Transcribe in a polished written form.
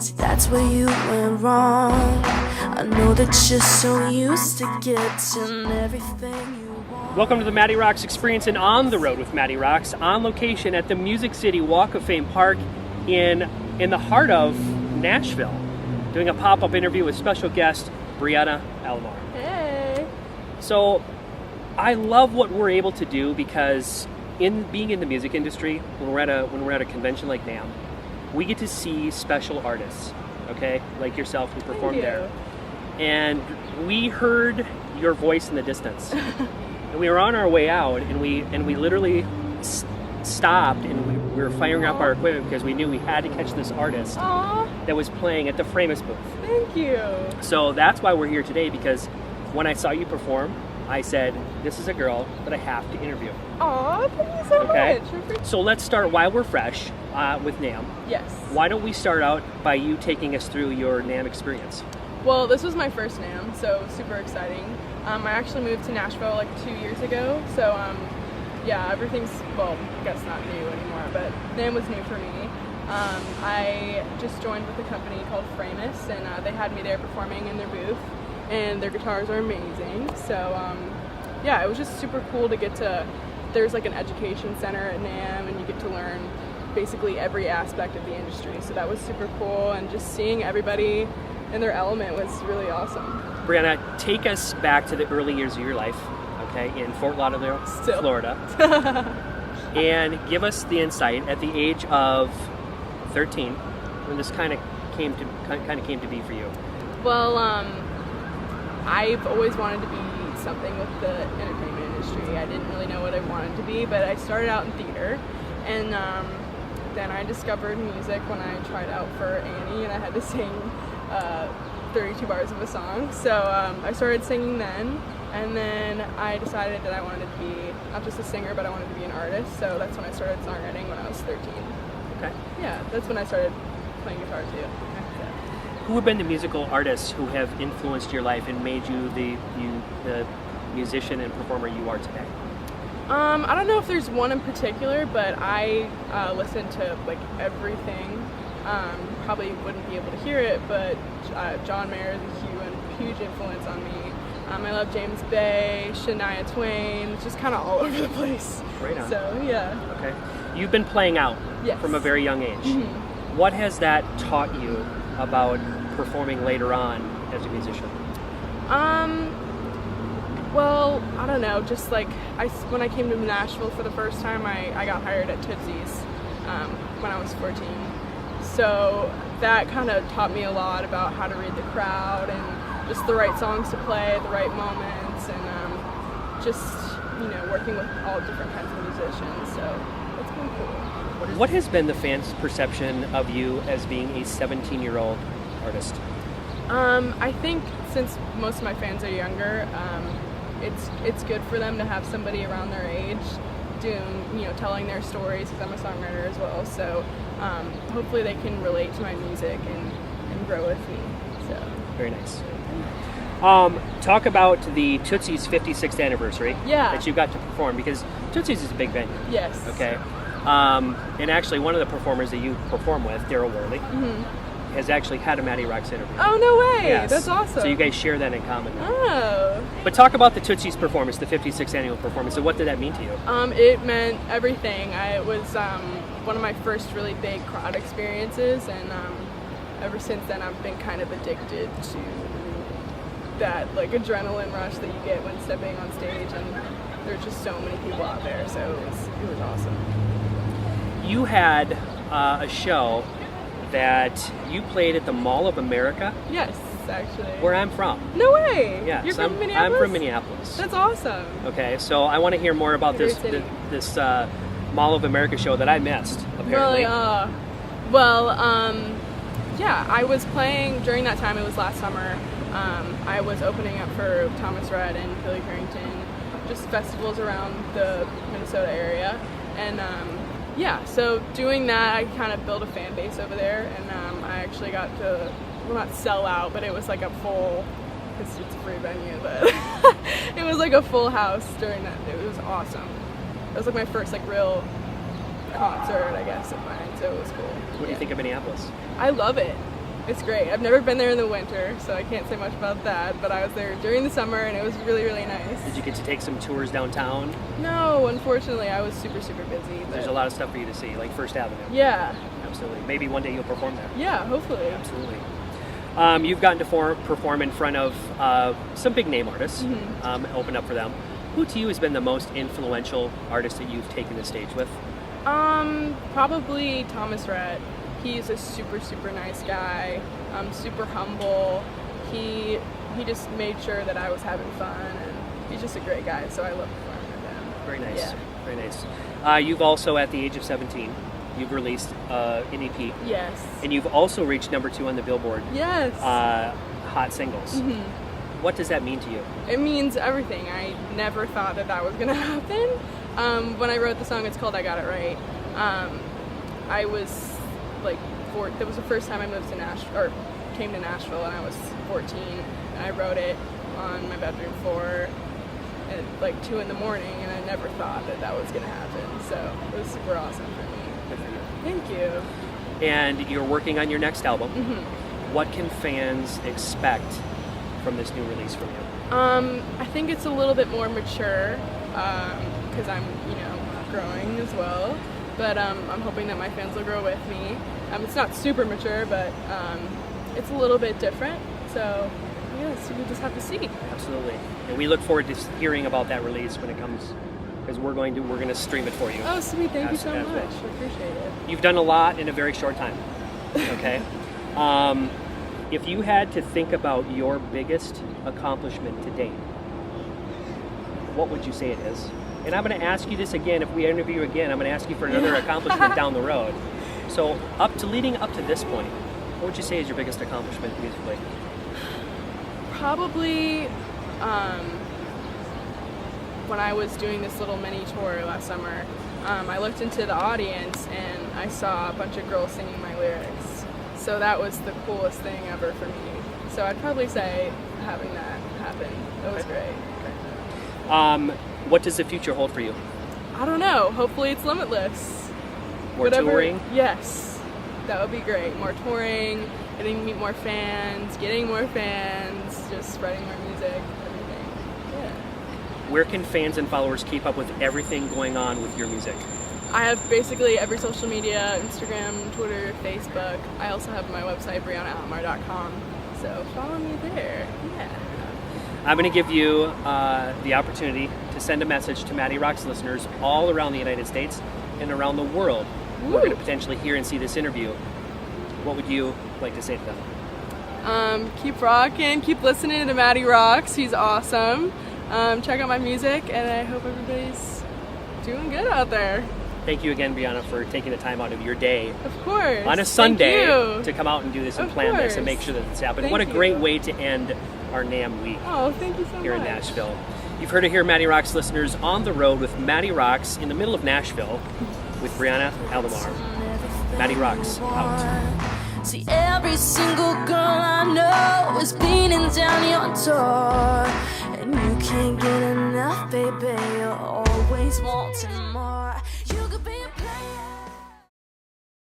See, that's where you went wrong. I know that you're so used to getting everything you want. Welcome to the MattyRocks experience and On the Road with MattyRocks, on location at the Music City Walk of Fame Park in the heart of Nashville, doing a pop-up interview with special guest Brianna Alomar. Hey! So I love what we're able to do because being in the music industry, when we're at a convention like NAMM, we get to see special artists, okay, like yourself who performed there. And we heard your voice in the distance. And we were on our way out, and we literally stopped, and we were firing up our equipment because we knew we had to catch this artist that was playing at the Framus booth. Thank you. So that's why we're here today, because when I saw you perform, I said, this is a girl that I have to interview. Aw, thank you so much. So let's start while we're fresh with NAMM. Yes. Why don't we start out by you taking us through your NAMM experience? Well, this was my first NAMM, so super exciting. I actually moved to Nashville like 2 years ago, so yeah, everything's, well, I guess not new anymore, but NAMM was new for me. I just joined with a company called Framus, and they had me there performing in their booth, and their guitars are amazing. So yeah, it was just super cool to get to, there's like an education center at NAMM, and you get to learn basically every aspect of the industry. So that was super cool, and just seeing everybody in their element was really awesome. Brianna, take us back to the early years of your life, okay, in Fort Lauderdale, Florida, and give us the insight at the age of 13 when this kind of came to be for you. Well, I've always wanted to be something with the entertainment industry. I didn't really know what I wanted to be, but I started out in theater, and then I discovered music when I tried out for Annie, and I had to sing 32 bars of a song. So I started singing then, and then I decided that I wanted to be not just a singer, but I wanted to be an artist. So that's when I started songwriting when I was 13. Okay. Yeah, that's when I started playing guitar too. Who have been the musical artists who have influenced your life and made you the musician and performer you are today? I don't know if there's one in particular, but I listen to like everything. Probably wouldn't be able to hear it, but John Mayer is a huge influence on me. I love James Bay, Shania Twain, just kind of all over the place. Right on. So yeah. Okay. You've been playing out from a very young age. Mm-hmm. What has that taught you about performing later on as a musician? Well, I don't know, just like when I came to Nashville for the first time, I got hired at Tootsie's when I was 14. So that kind of taught me a lot about how to read the crowd and just the right songs to play at the right moments, and just, you know, working with all different kinds of musicians. So that's been cool. What has been the fans' perception of you as being a 17-year-old artist? I think since most of my fans are younger, it's good for them to have somebody around their age telling their stories, because I'm a songwriter as well. So hopefully they can relate to my music and grow with me. So very nice. Talk about the Tootsie's 56th anniversary that you got to perform, because Tootsie's is a big venue. Yes. Okay. And actually, one of the performers that you perform with, Daryl Worley, has actually had a MattyRocks interview. Oh, no way! Yes. That's awesome. So you guys share that in common. Oh. But talk about the Tootsie's performance, the 56th annual performance. So what did that mean to you? It meant everything. It was one of my first really big crowd experiences, and ever since then I've been kind of addicted to that like adrenaline rush that you get when stepping on stage, and there's just so many people out there, so it was awesome. You had a show that you played at the Mall of America? Yes, actually. Where I'm from. No way! Yeah, You're from Minneapolis? I'm from Minneapolis. That's awesome. Okay, so I want to hear more about this Mall of America show that I missed, apparently. Yeah, I was playing during that time. It was last summer. I was opening up for Thomas Rhett and Billy Currington, just festivals around the Minnesota area, and so doing that, I kind of built a fan base over there, and I actually got to, well, not sell out, but it was like a full, because it's a free venue, but it was like a full house during that. It was awesome. It was like my first like real concert, I guess, of mine, so it was cool. What do you think of Minneapolis? I love it. It's great. I've never been there in the winter, so I can't say much about that, but I was there during the summer and it was really, really nice. Did you get to take some tours downtown? No, unfortunately, I was super, super busy. But There's a lot of stuff for you to see, like First Avenue. Yeah. Absolutely. Maybe one day you'll perform there. Yeah, hopefully. Absolutely. You've gotten to perform in front of some big name artists, open up for them. Who to you has been the most influential artist that you've taken the stage with? Probably Thomas Rhett. He's a super, super nice guy, super humble. He just made sure that I was having fun, and he's just a great guy, so I love performing with him. Very nice. Yeah. Very nice. You've also, at the age of 17, you've released an EP. Yes. And you've also reached number 2 on the Billboard. Yes. Hot Singles. What does that mean to you? It means everything. I never thought that was going to happen. When I wrote the song, it's called I Got It Right. I was like, that was the first time I moved to Nashville, or came to Nashville, and I was 14. And I wrote it on my bedroom floor at like 2 in the morning, and I never thought that was going to happen. So it was super awesome for me. Good for you. Thank you. And you're working on your next album. What can fans expect from this new release from you? I think it's a little bit more mature, because I'm, growing as well. But I'm hoping that my fans will grow with me. It's not super mature, but it's a little bit different. So, yes, we just have to see. Absolutely. And we look forward to hearing about that release when it comes, because we're going to stream it for you. Oh, sweet. Thank you so much. well. I appreciate it. You've done a lot in a very short time. Okay. If you had to think about your biggest accomplishment to date, what would you say it is? And I'm going to ask you this again. If we interview again, I'm going to ask you for another accomplishment down the road. So, leading up to this point, what would you say is your biggest accomplishment musically? Probably when I was doing this little mini tour last summer, I looked into the audience and I saw a bunch of girls singing my lyrics. So that was the coolest thing ever for me. So I'd probably say having that happen. That was great. What does the future hold for you? I don't know. Hopefully it's limitless. More touring? Yes. That would be great. More touring, getting to meet more fans, just spreading more music, everything. Yeah. Where can fans and followers keep up with everything going on with your music? I have basically every social media, Instagram, Twitter, Facebook. I also have my website, BriannaAlomar.com. So follow me there. Yeah. I'm going to give you the opportunity to send a message to MattyRocks listeners all around the United States and around the world who are going to potentially hear and see this interview. What would you like to say to them? Keep rocking, keep listening to MattyRocks. He's awesome. Check out my music, and I hope everybody's doing good out there. Thank you again, Brianna, for taking the time out of your day. Of course. On a Sunday to come out and do this and plan this and make sure that it's happening. What a great way to end our NAMM week. Oh, thank you so much. Here in Nashville. You've heard it here, MattyRocks listeners, on the road with MattyRocks in the middle of Nashville with Brianna Alomar. MattyRocks out. See, every single girl I know is beating down your door, and you can't get enough, baby. You're always wanting more.